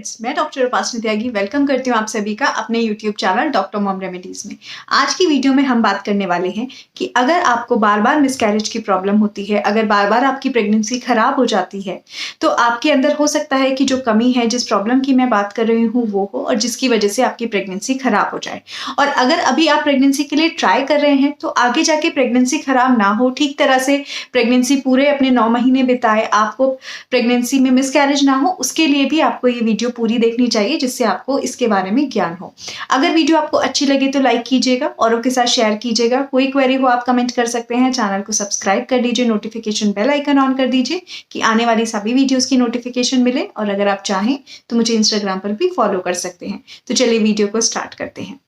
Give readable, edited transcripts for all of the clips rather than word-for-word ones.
Friends, मैं doctor उपासना त्यागी welcome करती हूँ आप सभी का अपने YouTube channel doctor mom remedies में। आज की वीडियो में हम बात करने वाले हैं कि अगर आपको बार बार मिसकैरेज की प्रॉब्लम होती है, अगर बार बार आपकी प्रेगनेंसी खराब हो जाती है, तो आपके अंदर हो सकता है कि जो कमी है, जिस प्रॉब्लम की मैं बात कर रही हूँ वो हो और जिसकी वजह से आपकी प्रेगनेंसी खराब हो जाए। और अगर अभी आप प्रेगनेंसी के लिए ट्राई कर रहे हैं तो आगे जाके प्रेगनेंसी खराब ना हो, ठीक तरह से प्रेगनेंसी पूरे अपने 9 महीने बिताए, आपको प्रेगनेंसी में मिसकैरेज ना हो, उसके लिए भी आपको ये वीडियो पूरी देखनी चाहिए जिससे आपको इसके बारे में ज्ञान हो। अगर वीडियो आपको अच्छी लगे तो लाइक कीजिएगा, औरों के साथ शेयर कीजिएगा। कोई क्वेरी हो आप कमेंट कर सकते हैं। चैनल को सब्सक्राइब कर लीजिए, नोटिफिकेशन बेल आइकन ऑन कर दीजिए कि आने वाली सभी वीडियोस की नोटिफिकेशन मिले। और अगर आप चाहें तो मुझे इंस्टाग्राम पर भी फॉलो कर सकते हैं। तो चलिए वीडियो को स्टार्ट करते हैं।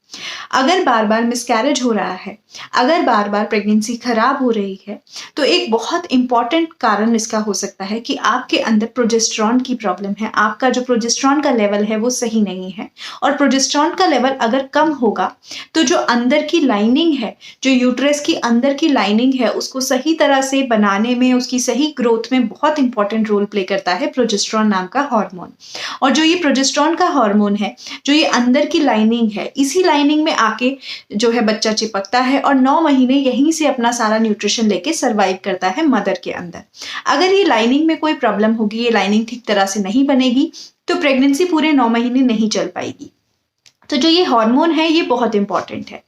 अगर बार बार मिसकैरेज हो रहा है, अगर बार बार प्रेगनेंसी खराब हो रही है, तो एक बहुत इंपॉर्टेंट कारण इसका हो सकता है कि आपके अंदर प्रोजेस्टेरॉन की प्रॉब्लम है। आपका जो प्रोजेस्टेरॉन का लेवल है वो सही नहीं है, और प्रोजेस्टेरॉन का लेवल अगर कम होगा तो जो अंदर की लाइनिंग है, जो यूट्रस की अंदर की लाइनिंग है, उसको सही तरह से बनाने में, उसकी सही ग्रोथ में बहुत इंपॉर्टेंट रोल प्ले करता है प्रोजेस्टेरॉन नाम का हार्मोन। और जो ये प्रोजेस्टेरॉन का हार्मोन है, जो ये अंदर की लाइनिंग है, इसी लाइनिंग में आके जो है बच्चा चिपकता है और 9 महीने यहीं से अपना सारा न्यूट्रिशन लेके सरवाइव करता है मदर के अंदर। अगर ये लाइनिंग में कोई प्रॉब्लम होगी, ये लाइनिंग ठीक तरह से नहीं बनेगी, तो प्रेगनेंसी पूरे 9 महीने नहीं चल पाएगी। तो जो ये हार्मोन है ये बहुत इंपॉर्टेंट है।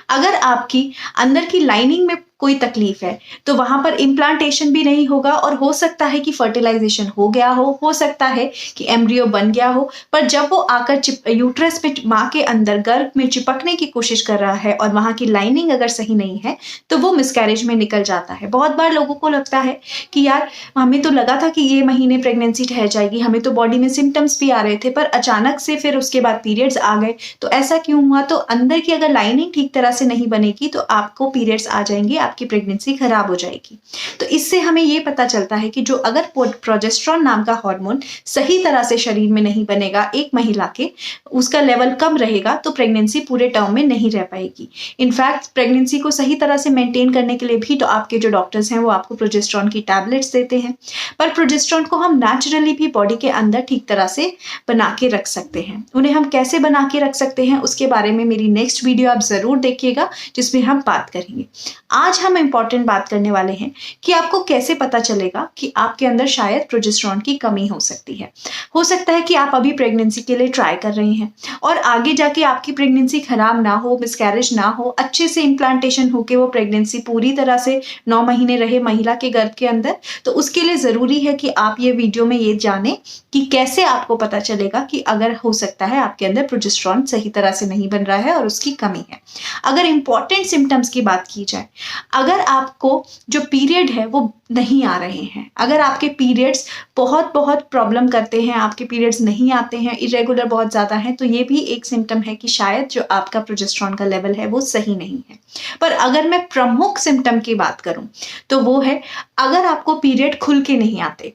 अगर आपकी अंदर की लाइनिंग में कोई तकलीफ है तो वहां पर इम्प्लांटेशन भी नहीं होगा, और हो सकता है कि फर्टिलाइजेशन हो गया हो सकता है कि एम्ब्रियो बन गया हो, पर जब वो आकर यूट्रस पे माँ के अंदर गर्भ में चिपकने की कोशिश कर रहा है और वहां की लाइनिंग अगर सही नहीं है तो वो मिसकैरेज में निकल जाता है। बहुत बार लोगों को लगता है कि यार हमें तो लगा था कि ये महीने प्रेगनेंसी ठहर जाएगी, हमें तो बॉडी में सिम्टम्स भी आ रहे थे, पर अचानक से फिर उसके बाद पीरियड्स आ गए, तो ऐसा क्यों हुआ? तो अंदर की अगर लाइनिंग ठीक तरह से नहीं बनेगी तो आपको पीरियड्स आ जाएंगे, आपकी प्रेगनेंसी खराब हो जाएगी। तो इससे हमें यह पता चलता है कि जो अगर प्रोजेस्टेरॉन नाम का हार्मोन सही तरह से शरीर में नहीं बनेगा, एक महिला के उसका लेवल कम रहेगा, तो प्रेगनेंसी पूरे टर्म में नहीं रह पाएगी। इनफैक्ट प्रेगनेंसी को सही तरह से मेंटेन करने के लिए भी तो आपके जो डॉक्टर्स हैं वो आपको प्रोजेस्टेरॉन की टैबलेट्स देते हैं, पर प्रोजेस्टेरॉन को हम नेचुरली भी बॉडी के अंदर ठीक तरह से बना के रख सकते हैं। उन्हें हम कैसे बना के रख सकते हैं उसके बारे में मेरी नेक्स्ट वीडियो आप जरूर देखिएगा, जिसमें हम बात करेंगे। आज हम इंपॉर्टेंट बात करने वाले हैं कि आपको कैसे पता चलेगा कि आपके अंदर शायद प्रोजेस्टेरॉन की कमी हो सकती है। हो सकता है कि आप अभी प्रेगनेंसी के लिए ट्राई कर रहे हैं और आगे जाके आपकी प्रेगनेंसी खराब ना हो, मिसकैरेज ना हो, अच्छे से इम्प्लांटेशन होके वो प्रेगनेंसी पूरी तरह से 9 महीने रहे महिला के गर्भ के अंदर। तो उसके लिए जरूरी है कि आप ये वीडियो में ये जाने कि कैसे आपको पता चलेगा कि अगर हो सकता है आपके अंदर प्रोजेस्टेरॉन सही तरह से नहीं बन रहा है और उसकी कमी है। अगर इंपॉर्टेंट सिम्टम्स की बात की जाए, अगर आपको जो पीरियड है वो नहीं आ रहे हैं, अगर आपके पीरियड्स बहुत प्रॉब्लम करते हैं, आपके पीरियड्स नहीं आते हैं, इरेगुलर बहुत ज्यादा है, तो ये भी एक सिम्टम है कि शायद जो आपका प्रोजेस्टेरॉन का लेवल है वो सही नहीं है। पर अगर मैं प्रमुख सिम्टम की बात करूं तो वो है अगर आपको पीरियड खुल के नहीं आते,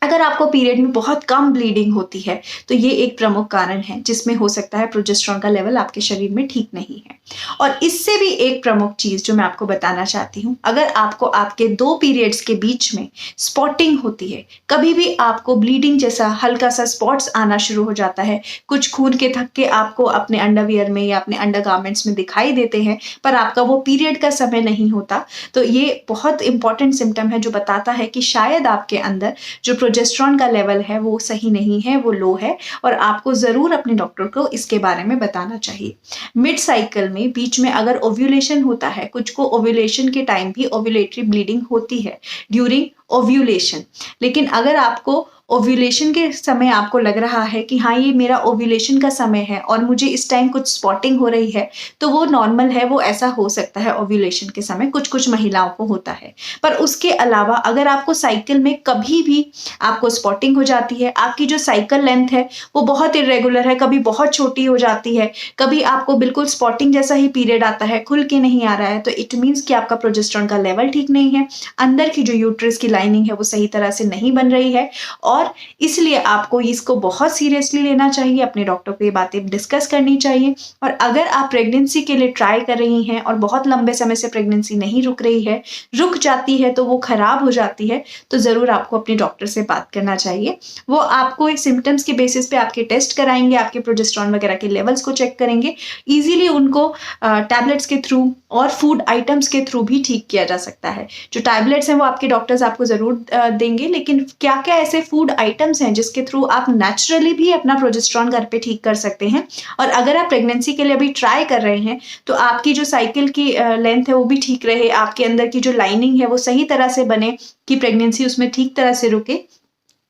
अगर आपको पीरियड में बहुत कम ब्लीडिंग होती है, तो ये एक प्रमुख कारण है जिसमें हो सकता है प्रोजेस्टेरॉन का लेवल आपके शरीर में ठीक नहीं है। और इससे भी एक प्रमुख चीज जो मैं आपको बताना चाहती हूँ, अगर आपको आपके 2 पीरियड्स के बीच में स्पॉटिंग होती है, कभी भी आपको ब्लीडिंग जैसा हल्का सा स्पॉट्स आना शुरू हो जाता है, कुछ खून के थक्के आपको अपने अंडरवियर में या अपने अंडरगारमेंट्स में दिखाई देते हैं, पर आपका वो पीरियड का समय नहीं होता, तो ये बहुत इंपॉर्टेंट सिम्टम है जो बताता है कि शायद आपके अंदर जो प्रोजेस्टेरॉन का लेवल है वो सही नहीं है, वो लो है, और आपको जरूर अपने डॉक्टर को इसके बारे में बताना चाहिए। मिड साइकिल में बीच में अगर ओव्यूलेशन होता है, कुछ को ओव्यूलेशन के टाइम भी ओव्यूलेटरी ब्लीडिंग होती है ड्यूरिंग ओव्यूलेशन, लेकिन अगर आपको ओव्यूलेशन के समय आपको लग रहा है कि हाँ ये मेरा ओव्यूलेशन का समय है और मुझे इस टाइम कुछ स्पॉटिंग हो रही है, तो वो नॉर्मल है, वो ऐसा हो सकता है ओव्यूलेशन के समय, कुछ महिलाओं को होता है। पर उसके अलावा अगर आपको साइकिल में कभी भी आपको स्पॉटिंग हो जाती है, आपकी जो साइकिल लेंथ है वो बहुत इरेगुलर है, कभी बहुत छोटी हो जाती है, कभी आपको बिल्कुल स्पॉटिंग जैसा ही पीरियड आता है, खुल के नहीं आ रहा है, तो इट मीन्स कि आपका प्रोजेस्टेरॉन का लेवल ठीक नहीं है, अंदर की जो यूट्रस की लाइनिंग है वो सही तरह से नहीं बन रही है, और और इसलिए आपको इसको बहुत सीरियसली लेना चाहिए, अपने डॉक्टर को ये बातें डिस्कस करनी चाहिए। और अगर आप प्रेगनेंसी के लिए ट्राई कर रही हैं और बहुत लंबे समय से प्रेगनेंसी नहीं रुक रही है, रुक जाती है तो वो खराब हो जाती है, तो ज़रूर आपको अपने डॉक्टर से बात करना चाहिए। वो आपको सिम्टम्स के बेसिस पे आपके टेस्ट कराएंगे, आपके प्रोजेस्टेरॉन वगैरह के लेवल्स को चेक करेंगे। ईजिली उनको टैबलेट्स के थ्रू और फूड आइटम्स के थ्रू भी ठीक किया जा सकता है। जो टैबलेट्स हैं वो आपके डॉक्टर्स आपको ज़रूर देंगे, लेकिन क्या क्या ऐसे फूड आइटम्स हैं जिसके थ्रू आप नेचुरली भी अपना प्रोजेस्टेरॉन घर पे ठीक कर सकते हैं। और अगर आप प्रेगनेंसी के लिए अभी ट्राई कर रहे हैं तो आपकी जो साइकिल की लेंथ है वो भी ठीक रहे, आपके अंदर की जो लाइनिंग है वो सही तरह से बने कि प्रेगनेंसी उसमें ठीक तरह से रुके,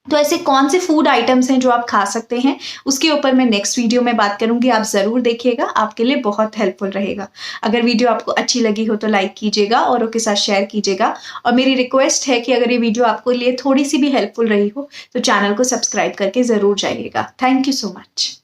तो ऐसे कौन से फूड आइटम्स हैं जो आप खा सकते हैं, उसके ऊपर मैं नेक्स्ट वीडियो में बात करूंगी। आप ज़रूर देखिएगा, आपके लिए बहुत हेल्पफुल रहेगा। अगर वीडियो आपको अच्छी लगी हो तो लाइक कीजिएगा, औरों के साथ शेयर कीजिएगा। और मेरी रिक्वेस्ट है कि अगर ये वीडियो आपको लिए थोड़ी सी भी हेल्पफुल रही हो तो चैनल को सब्सक्राइब करके ज़रूर जाइएगा। Thank you so much.